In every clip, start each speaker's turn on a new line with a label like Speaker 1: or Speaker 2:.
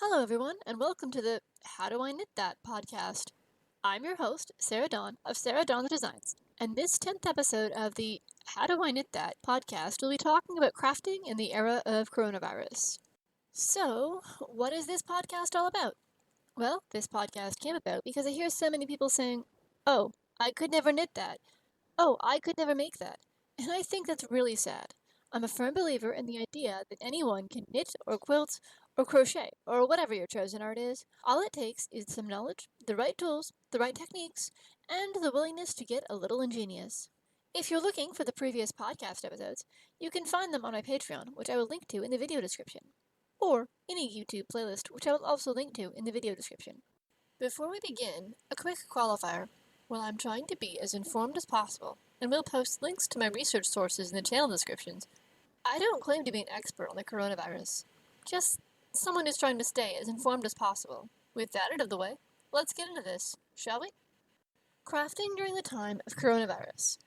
Speaker 1: Hello, everyone, and welcome to the How Do I Knit That podcast. I'm your host, Sarah Dawn of Sarah Dawn's Designs, and this 10th episode of the How Do I Knit That podcast will be talking about crafting in the era of coronavirus. So, what is this podcast all about? Well, this podcast came about because I hear so many people saying, "Oh, I could never knit that. Oh, I could never make that." And I think that's really sad. I'm a firm believer in the idea that anyone can knit or quilt or crochet or whatever your chosen art is. All it takes is some knowledge, the right tools, the right techniques, and the willingness to get a little ingenious. If you're looking for the previous podcast episodes, you can find them on my Patreon, which I will link to in the video description, or in a YouTube playlist, which I will also link to in the video description. Before we begin, a quick qualifier. While I'm trying to be as informed as possible, and will post links to my research sources in the channel descriptions, I don't claim to be an expert on the coronavirus. Just someone who's trying to stay as informed as possible. With that out of the way, let's get into this, shall we? Crafting during the time of coronavirus.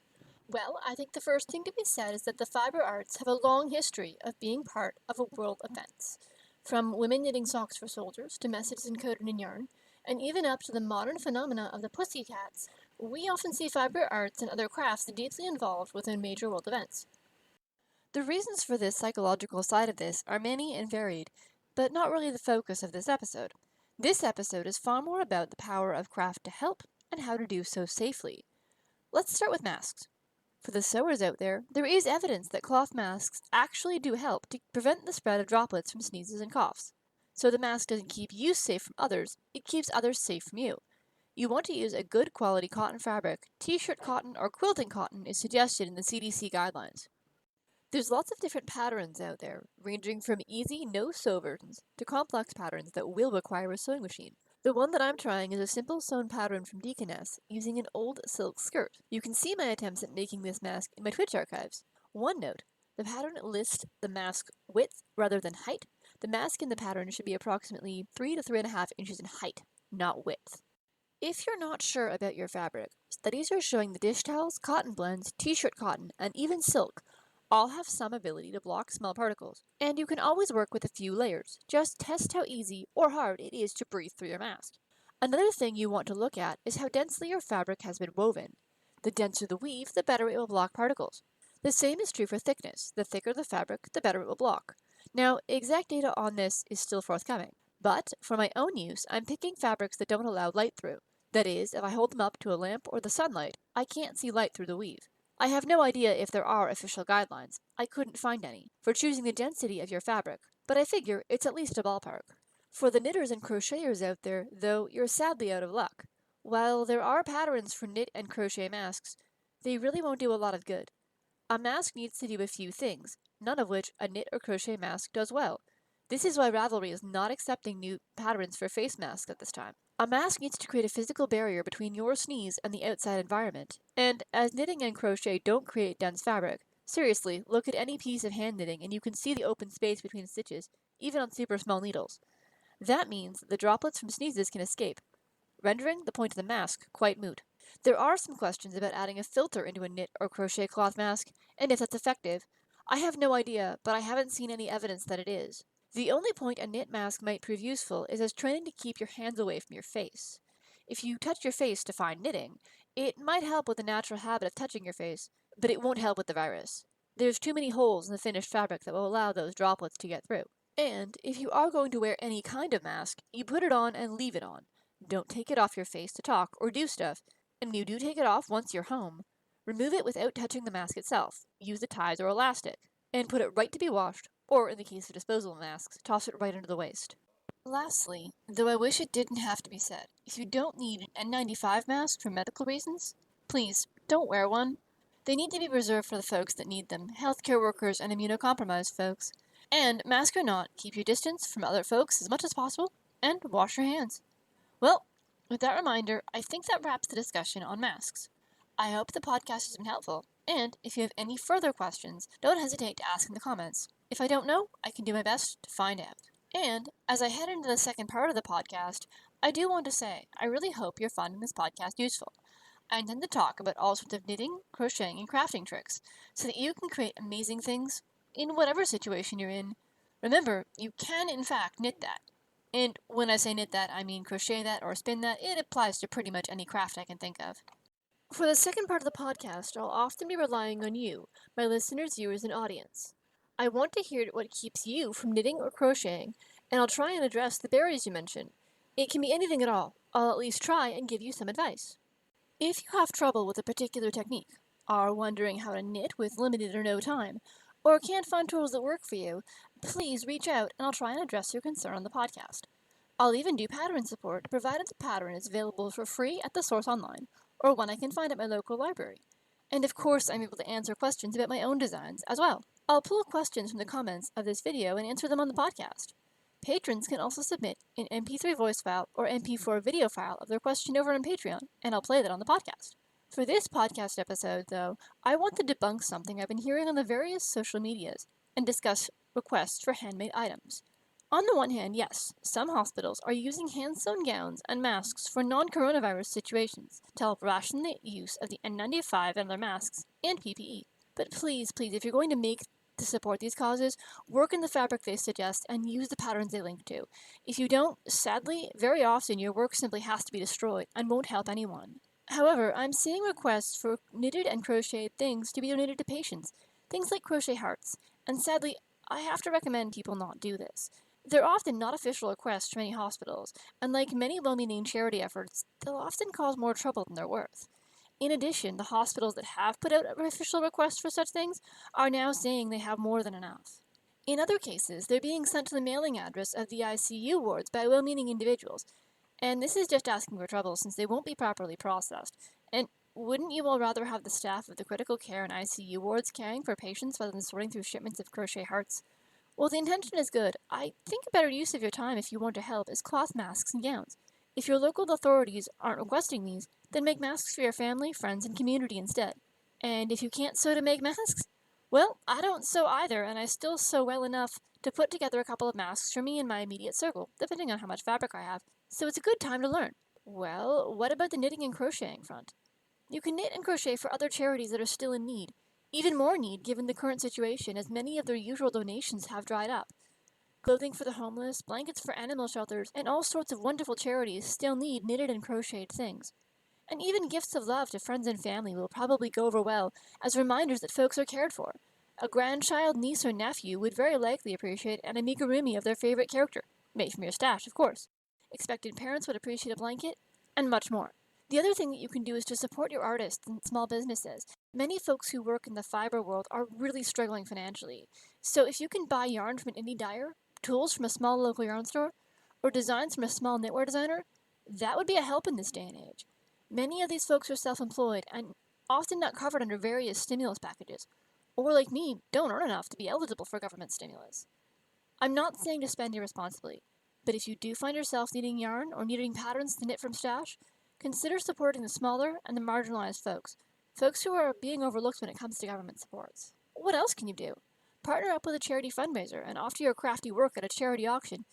Speaker 1: Well, I think the first thing to be said is that the fiber arts have a long history of being part of a world events. From women knitting socks for soldiers to messages encoded in yarn, and even up to the modern phenomena of the pussycats, we often see fiber arts and other crafts deeply involved within major world events. The reasons for this psychological side of this are many and varied, but not really the focus of this episode. This episode is far more about the power of craft to help and how to do so safely. Let's start with masks. For the sewers out there, there is evidence that cloth masks actually do help to prevent the spread of droplets from sneezes and coughs. So the mask doesn't keep you safe from others, it keeps others safe from you. You want to use a good quality cotton fabric. T-shirt cotton or quilting cotton is suggested in the CDC guidelines. There's lots of different patterns out there, ranging from easy, no-sew versions to complex patterns that will require a sewing machine. The one that I'm trying is a simple sewn pattern from Deaconess using an old silk skirt. You can see my attempts at making this mask in my Twitch archives. One note, the pattern lists the mask width rather than height. The mask in the pattern should be approximately 3 to 3.5 inches in height, not width. If you're not sure about your fabric, studies are showing the dish towels, cotton blends, t-shirt cotton, and even silk all have some ability to block small particles, and you can always work with a few layers. Just test how easy or hard it is to breathe through your mask. Another thing you want to look at is how densely your fabric has been woven. The denser the weave, the better it will block particles. The same is true for thickness. The thicker the fabric, the better it will block. Now, exact data on this is still forthcoming, but for my own use, I'm picking fabrics that don't allow light through. That is, if I hold them up to a lamp or the sunlight, I can't see light through the weave. I have no idea if there are official guidelines. I couldn't find any for choosing the density of your fabric, but I figure it's at least a ballpark. For the knitters and crocheters out there, though, you're sadly out of luck. While there are patterns for knit and crochet masks, they really won't do a lot of good. A mask needs to do a few things, none of which a knit or crochet mask does well. This is why Ravelry is not accepting new patterns for face masks at this time. A mask needs to create a physical barrier between your sneeze and the outside environment, and as knitting and crochet don't create dense fabric, seriously, look at any piece of hand knitting and you can see the open space between stitches, even on super small needles. That means that the droplets from sneezes can escape, rendering the point of the mask quite moot. There are some questions about adding a filter into a knit or crochet cloth mask, and if that's effective. I have no idea, but I haven't seen any evidence that it is. The only point a knit mask might prove useful is as training to keep your hands away from your face. If you touch your face to find knitting, it might help with the natural habit of touching your face, but it won't help with the virus. There's too many holes in the finished fabric that will allow those droplets to get through. And if you are going to wear any kind of mask, you put it on and leave it on. Don't take it off your face to talk or do stuff, and you do take it off once you're home. Remove it without touching the mask itself. Use the ties or elastic, and put it right to be washed, or in the case of disposable masks, toss it right under the waste. Lastly, though I wish it didn't have to be said, if you don't need an N95 mask for medical reasons, please don't wear one. They need to be reserved for the folks that need them, healthcare workers and immunocompromised folks. And, mask or not, keep your distance from other folks as much as possible, and wash your hands. Well, with that reminder, I think that wraps the discussion on masks. I hope the podcast has been helpful, and if you have any further questions, don't hesitate to ask in the comments. If I don't know, I can do my best to find out. And, as I head into the second part of the podcast, I do want to say, I really hope you're finding this podcast useful. I intend to talk about all sorts of knitting, crocheting, and crafting tricks, so that you can create amazing things in whatever situation you're in. Remember, you can in fact knit that. And when I say knit that, I mean crochet that or spin that. It applies to pretty much any craft I can think of. For the second part of the podcast, I'll often be relying on you, my listeners, viewers, and audience. I want to hear what keeps you from knitting or crocheting, and I'll try and address the barriers you mentioned. It can be anything at all. I'll at least try and give you some advice. If you have trouble with a particular technique, are wondering how to knit with limited or no time, or can't find tools that work for you, please reach out and I'll try and address your concern on the podcast. I'll even do pattern support, provided the pattern is available for free at the source online, or one I can find at my local library. And of course, I'm able to answer questions about my own designs as well. I'll pull questions from the comments of this video and answer them on the podcast. Patrons can also submit an MP3 voice file or MP4 video file of their question over on Patreon, and I'll play that on the podcast. For this podcast episode, though, I want to debunk something I've been hearing on the various social medias and discuss requests for handmade items. On the one hand, yes, some hospitals are using hand-sewn gowns and masks for non-coronavirus situations to help ration the use of the N95 and other masks and PPE. But please, if you're going to support these causes, work in the fabric they suggest and use the patterns they link to. If you don't, sadly, very often your work simply has to be destroyed and won't help anyone. However, I'm seeing requests for knitted and crocheted things to be donated to patients, things like crochet hearts, and sadly, I have to recommend people not do this. They're often not official requests from many hospitals, and like many well-meaning charity efforts, they'll often cause more trouble than they're worth. In addition, the hospitals that have put out official requests for such things are now saying they have more than enough. In other cases, they're being sent to the mailing address of the ICU wards by well-meaning individuals, and this is just asking for trouble since they won't be properly processed. And wouldn't you all rather have the staff of the critical care and ICU wards caring for patients rather than sorting through shipments of crochet hearts? Well, the intention is good. I think a better use of your time if you want to help is cloth masks and gowns. If your local authorities aren't requesting these, then make masks for your family, friends, and community instead. And if you can't sew to make masks, well, I don't sew either, and I still sew well enough to put together a couple of masks for me and my immediate circle, depending on how much fabric I have, so it's a good time to learn. Well, what about the knitting and crocheting front? You can knit and crochet for other charities that are still in need. Even more need given the current situation, as many of their usual donations have dried up. Clothing for the homeless, blankets for animal shelters, and all sorts of wonderful charities still need knitted and crocheted things. And even gifts of love to friends and family will probably go over well as reminders that folks are cared for. A grandchild, niece, or nephew would very likely appreciate an amigurumi of their favorite character, made from your stash, of course. Expected parents would appreciate a blanket, and much more. The other thing that you can do is to support your artists and small businesses. Many folks who work in the fiber world are really struggling financially. So if you can buy yarn from an indie dyer, tools from a small local yarn store, or designs from a small knitwear designer, that would be a help in this day and age. Many of these folks are self-employed and often not covered under various stimulus packages, or like me, don't earn enough to be eligible for government stimulus. I'm not saying to spend irresponsibly, but if you do find yourself needing yarn or needing patterns to knit from stash, consider supporting the smaller and the marginalized folks who are being overlooked when it comes to government supports. What else can you do? Partner up with a charity fundraiser and offer your crafty work at a charity auction.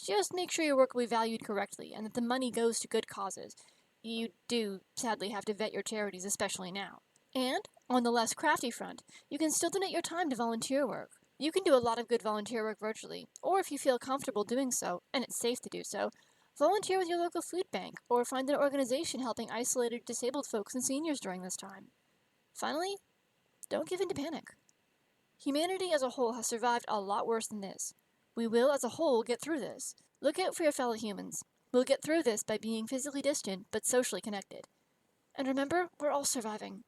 Speaker 1: Just make sure your work will be valued correctly and that the money goes to good causes. You do, sadly, have to vet your charities, especially now. And, on the less crafty front, you can still donate your time to volunteer work. You can do a lot of good volunteer work virtually, or if you feel comfortable doing so, and it's safe to do so, volunteer with your local food bank, or find an organization helping isolated disabled folks and seniors during this time. Finally, don't give in to panic. Humanity as a whole has survived a lot worse than this. We will, as a whole, get through this. Look out for your fellow humans. We'll get through this by being physically distant, but socially connected. And remember, we're all surviving.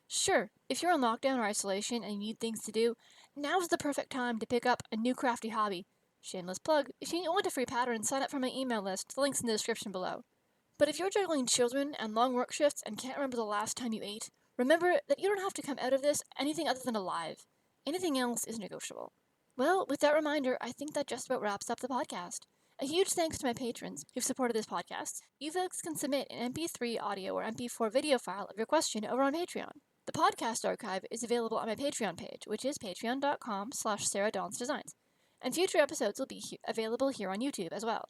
Speaker 1: Sure, if you're in lockdown or isolation and you need things to do, now's the perfect time to pick up a new crafty hobby. Shameless plug, if you want a free pattern, sign up for my email list, the link's in the description below. But if you're juggling children and long work shifts and can't remember the last time you ate, remember that you don't have to come out of this anything other than alive. Anything else is negotiable. Well, with that reminder, I think that just about wraps up the podcast. A huge thanks to my patrons who've supported this podcast. You folks can submit an MP3 audio or MP4 video file of your question over on Patreon. The podcast archive is available on my Patreon page, which is patreon.com/SarahDawnsDesigns, and future episodes will be available here on YouTube as well.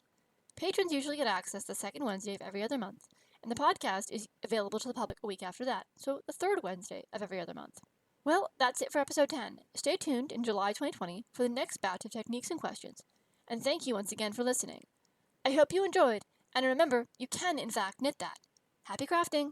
Speaker 1: Patrons usually get access the second Wednesday of every other month, and the podcast is available to the public a week after that, so the third Wednesday of every other month. Well, that's it for episode 10. Stay tuned in July 2020 for the next batch of techniques and questions, and thank you once again for listening. I hope you enjoyed, and remember, you can in fact knit that. Happy crafting!